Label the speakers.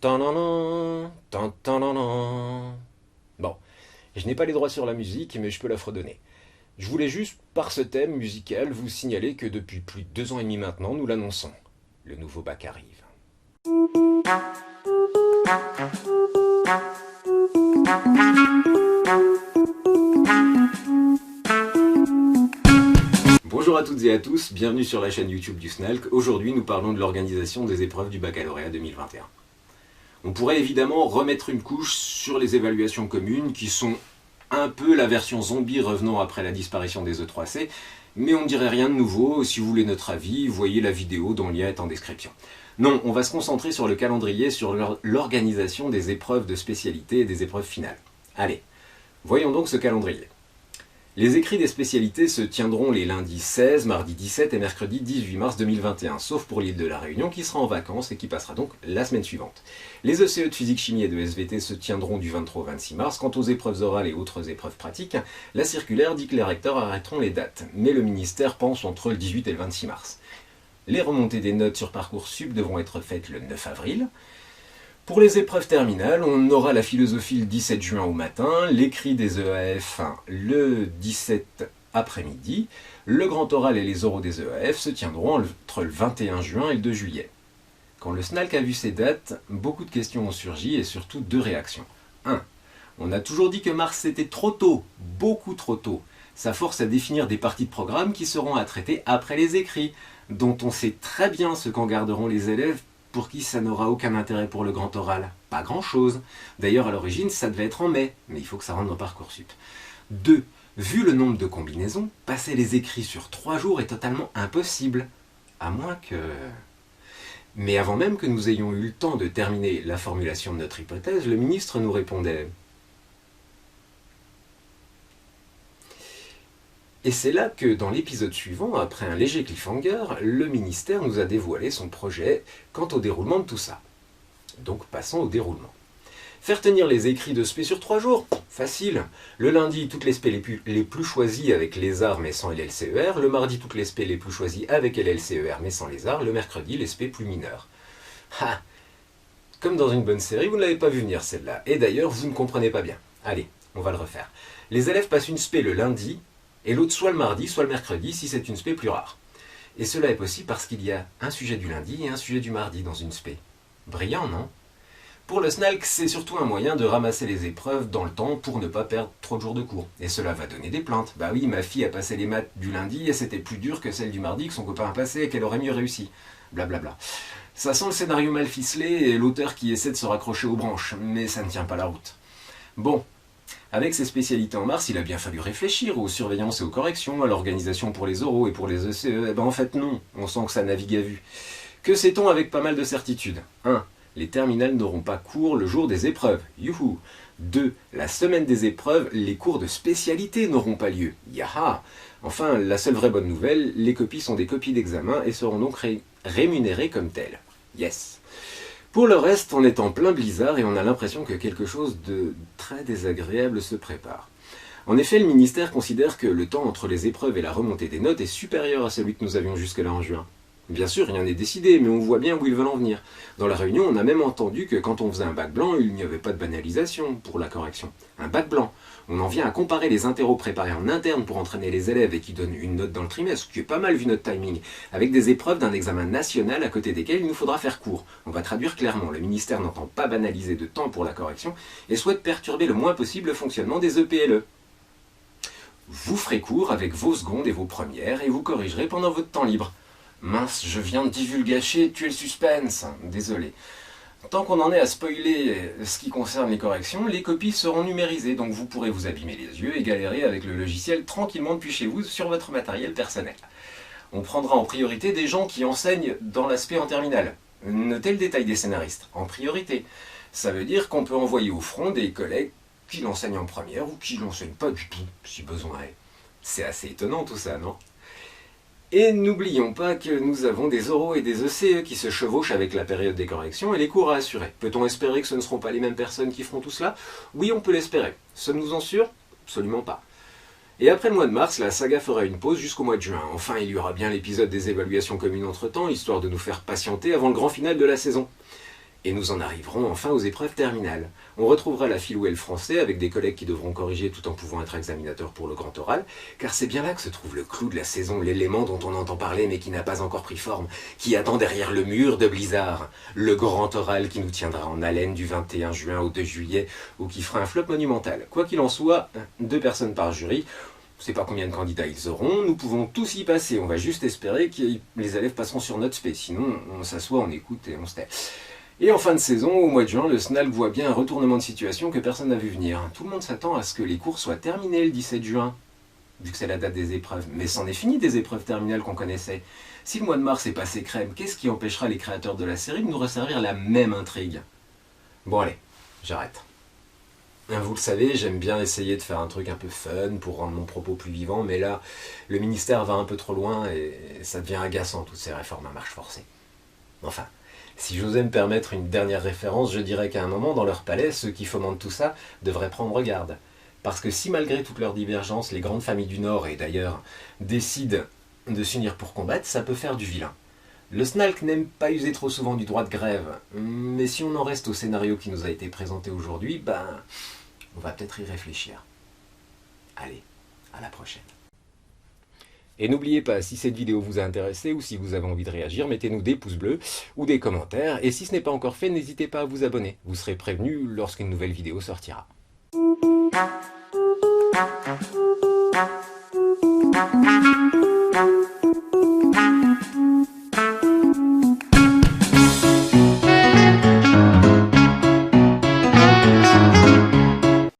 Speaker 1: Tananan, tantananan. Bon, je n'ai pas les droits sur la musique, mais je peux la fredonner. Je voulais juste, par ce thème musical, vous signaler que depuis plus de 2 ans et demi maintenant, nous l'annonçons. Le nouveau bac arrive. Bonjour à toutes et à tous, bienvenue sur la chaîne YouTube du SNALC. Aujourd'hui, nous parlons de l'organisation des épreuves du baccalauréat 2021. On pourrait évidemment remettre une couche sur les évaluations communes qui sont un peu la version zombie revenant après la disparition des E3C, mais on ne dirait rien de nouveau. Si vous voulez notre avis, voyez la vidéo dont le lien est en description. Non, on va se concentrer sur le calendrier, sur l'organisation des épreuves de spécialité et des épreuves finales. Allez, voyons donc ce calendrier. Les écrits des spécialités se tiendront les lundis 16, mardi 17 et mercredi 18 mars 2021, sauf pour l'île de la Réunion qui sera en vacances et qui passera donc la semaine suivante. Les ECE de physique, chimie et de SVT se tiendront du 23 au 26 mars. Quant aux épreuves orales et autres épreuves pratiques, la circulaire dit que les recteurs arrêteront les dates, mais le ministère pense entre le 18 et le 26 mars. Les remontées des notes sur Parcoursup devront être faites le 9 avril. Pour les épreuves terminales, on aura la philosophie le 17 juin au matin, l'écrit des EAF le 17 après-midi, le grand oral et les oraux des EAF se tiendront entre le 21 juin et le 2 juillet. Quand le SNALC a vu ces dates, beaucoup de questions ont surgi et surtout deux réactions. 1. On a toujours dit que mars c'était trop tôt, beaucoup trop tôt. Ça force à définir des parties de programme qui seront à traiter après les écrits, dont on sait très bien ce qu'en garderont les élèves pour qui ça n'aura aucun intérêt pour le grand oral. Pas grand-chose. D'ailleurs, à l'origine, ça devait être en mai, mais il faut que ça rentre dans Parcoursup. 2. Vu le nombre de combinaisons, passer les écrits sur 3 jours est totalement impossible. À moins que... Mais avant même que nous ayons eu le temps de terminer la formulation de notre hypothèse, le ministre nous répondait... Et c'est là que, dans l'épisode suivant, après un léger cliffhanger, le ministère nous a dévoilé son projet quant au déroulement de tout ça. Donc passons au déroulement. Faire tenir les écrits de spé sur 3 jours, facile. Le lundi, toutes les spé les plus choisies avec les arts mais sans LLCER. Le mardi, toutes les spé les plus choisies avec LLCER mais sans les arts. Le mercredi, les spé plus mineurs. Ah, comme dans une bonne série, vous ne l'avez pas vu venir celle-là. Et d'ailleurs, vous ne comprenez pas bien. Allez, on va le refaire. Les élèves passent une spé le lundi, et l'autre soit le mardi, soit le mercredi, si c'est une spé plus rare. Et cela est possible parce qu'il y a un sujet du lundi et un sujet du mardi dans une spé. Brillant, non? Pour le SNALC, c'est surtout un moyen de ramasser les épreuves dans le temps pour ne pas perdre trop de jours de cours. Et cela va donner des plaintes. Bah oui, ma fille a passé les maths du lundi et c'était plus dur que celle du mardi que son copain a passé et qu'elle aurait mieux réussi. Blablabla. Ça sent le scénario mal ficelé et l'auteur qui essaie de se raccrocher aux branches, mais ça ne tient pas la route. Bon. Avec ses spécialités en mars, il a bien fallu réfléchir aux surveillances et aux corrections, à l'organisation pour les oraux et pour les ECE. Eh ben en fait non, on sent que ça navigue à vue. Que sait-on avec pas mal de certitudes? 1. Les terminales n'auront pas cours le jour des épreuves. Youhou. 2. La semaine des épreuves, les cours de spécialité n'auront pas lieu. Yaha. Enfin, la seule vraie bonne nouvelle, les copies sont des copies d'examen et seront donc rémunérées comme telles. Yes. Pour le reste, on est en plein blizzard et on a l'impression que quelque chose de très désagréable se prépare. En effet, le ministère considère que le temps entre les épreuves et la remontée des notes est supérieur à celui que nous avions jusque-là en juin. Bien sûr, rien n'est décidé, mais on voit bien où ils veulent en venir. Dans la réunion, on a même entendu que quand on faisait un bac blanc, il n'y avait pas de banalisation pour la correction. Un bac blanc. On en vient à comparer les interros préparés en interne pour entraîner les élèves et qui donnent une note dans le trimestre, ce qui est pas mal vu notre timing, avec des épreuves d'un examen national à côté desquelles il nous faudra faire court. On va traduire clairement, le ministère n'entend pas banaliser de temps pour la correction et souhaite perturber le moins possible le fonctionnement des EPLE. Vous ferez cours avec vos secondes et vos premières et vous corrigerez pendant votre temps libre. Mince, je viens de divulgacher, tuer le suspense. Désolé. Tant qu'on en est à spoiler ce qui concerne les corrections, les copies seront numérisées, donc vous pourrez vous abîmer les yeux et galérer avec le logiciel tranquillement depuis chez vous sur votre matériel personnel. On prendra en priorité des gens qui enseignent dans l'aspect en terminale. Notez le détail des scénaristes, en priorité. Ça veut dire qu'on peut envoyer au front des collègues qui l'enseignent en première ou qui l'enseignent pas du tout, si besoin est. C'est assez étonnant tout ça, non ? Et n'oublions pas que nous avons des oraux et des ECE qui se chevauchent avec la période des corrections et les cours à assurer. Peut-on espérer que ce ne seront pas les mêmes personnes qui feront tout cela? Oui, on peut l'espérer. Sommes-nous en sûrs? Absolument pas. Et après le mois de mars, la saga fera une pause jusqu'au mois de juin. Enfin, il y aura bien l'épisode des évaluations communes entre-temps, histoire de nous faire patienter avant le grand final de la saison. Et nous en arriverons enfin aux épreuves terminales. On retrouvera la philo et le français avec des collègues qui devront corriger tout en pouvant être examinateurs pour le grand oral, car c'est bien là que se trouve le clou de la saison, l'élément dont on entend parler mais qui n'a pas encore pris forme, qui attend derrière le mur de Blizzard, le grand oral qui nous tiendra en haleine du 21 juin au 2 juillet, ou qui fera un flop monumental. Quoi qu'il en soit, 2 personnes par jury, on ne sait pas combien de candidats ils auront, nous pouvons tous y passer, on va juste espérer que les élèves passeront sur notre spé, sinon on s'assoit, on écoute et on se tait. Et en fin de saison, au mois de juin, le SNALC voit bien un retournement de situation que personne n'a vu venir. Tout le monde s'attend à ce que les cours soient terminés le 17 juin, vu que c'est la date des épreuves. Mais c'en est fini des épreuves terminales qu'on connaissait. Si le mois de mars est passé crème, qu'est-ce qui empêchera les créateurs de la série de nous resservir la même intrigue? Bon allez, j'arrête. Vous le savez, j'aime bien essayer de faire un truc un peu fun pour rendre mon propos plus vivant, mais là, le ministère va un peu trop loin et ça devient agaçant, toutes ces réformes à marche forcée. Enfin, si j'osais me permettre une dernière référence, je dirais qu'à un moment, dans leur palais, ceux qui fomentent tout ça devraient prendre garde. Parce que si malgré toutes leurs divergences, les grandes familles du Nord, et d'ailleurs, décident de s'unir pour combattre, ça peut faire du vilain. Le SNALC n'aime pas user trop souvent du droit de grève, mais si on en reste au scénario qui nous a été présenté aujourd'hui, on va peut-être y réfléchir. Allez, à la prochaine. Et n'oubliez pas, si cette vidéo vous a intéressé ou si vous avez envie de réagir, mettez-nous des pouces bleus ou des commentaires. Et si ce n'est pas encore fait, n'hésitez pas à vous abonner. Vous serez prévenu lorsqu'une nouvelle vidéo sortira.